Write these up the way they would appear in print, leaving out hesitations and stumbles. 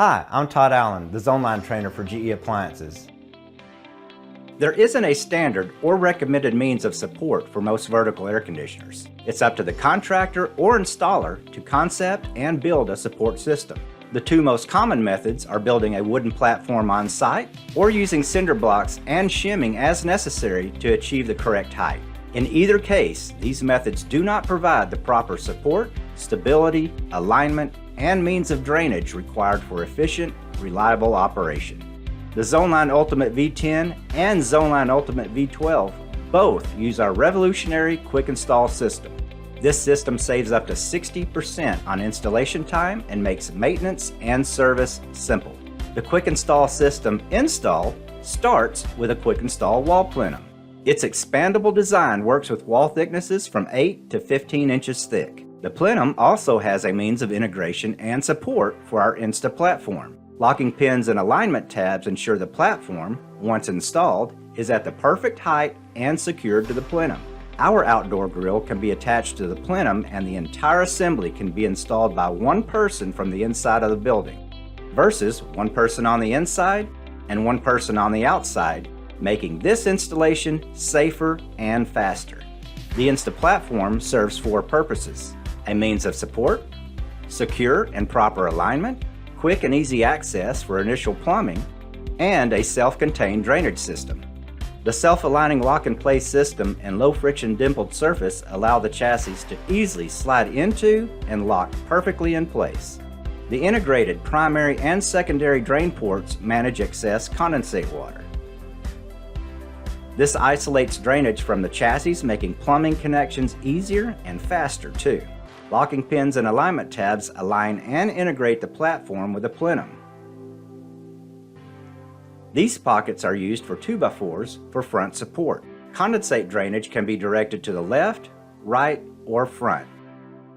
Hi, I'm Todd Allen, the Zoneline trainer for GE Appliances. There isn't a standard or recommended means of support for most vertical air conditioners. It's up to the contractor or installer to concept and build a support system. The two most common methods are building a wooden platform on site or using cinder blocks and shimming as necessary to achieve the correct height. In either case, these methods do not provide the proper support, stability, alignment, and means of drainage required for efficient, reliable operation. The Zoneline Ultimate V10 and Zoneline Ultimate V12 both use our revolutionary quick install system. This system saves up to 60% on installation time and makes maintenance and service simple. The quick install system install starts with a quick install wall plenum. Its expandable design works with wall thicknesses from 8 to 15 inches thick. The plenum also has a means of integration and support for our Insta Platform. Locking pins and alignment tabs ensure the platform, once installed, is at the perfect height and secured to the plenum. Our outdoor grill can be attached to the plenum and the entire assembly can be installed by one person from the inside of the building, versus one person on the inside and one person on the outside, making this installation safer and faster. The Insta Platform serves four purposes: a means of support, secure and proper alignment, quick and easy access for initial plumbing, and a self-contained drainage system. The self-aligning lock-and-place system and low-friction dimpled surface allow the chassis to easily slide into and lock perfectly in place. The integrated primary and secondary drain ports manage excess condensate water. This isolates drainage from the chassis, making plumbing connections easier and faster too. Locking pins and alignment tabs align and integrate the platform with the plenum. These pockets are used for 2x4s for front support. Condensate drainage can be directed to the left, right, or front.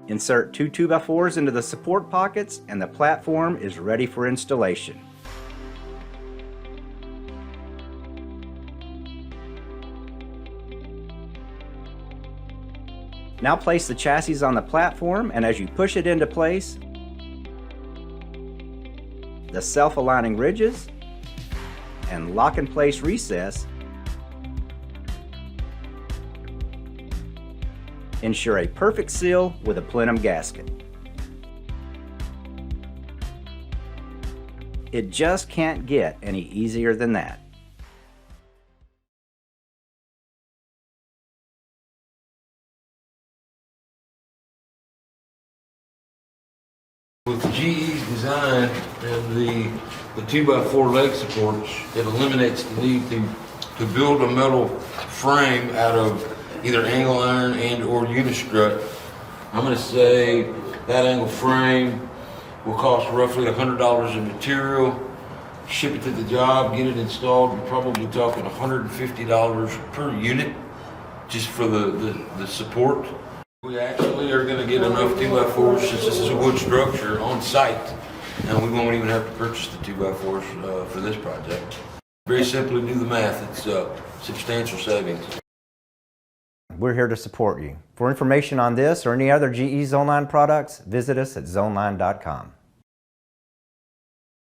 Insert two 2x4s into the support pockets and the platform is ready for installation. Now place the chassis on the platform, and as you push it into place, the self-aligning ridges and lock-and-place recess ensure a perfect seal with a plenum gasket. It just can't get any easier than that. With GE's design and the 2x4 leg supports, it eliminates the need to build a metal frame out of either angle iron and or unistrut. I'm going to say that angle frame will cost roughly $100 in material. Ship it to the job, get it installed, we're probably talking $150 per unit just for the support. We actually are going to get enough 2x4s, since this is a wood structure, on site, and we won't even have to purchase the 2x4s for this project. Very simply do the math, it's substantial savings. We're here to support you. For information on this or any other GE Zoneline products, visit us at zoneline.com.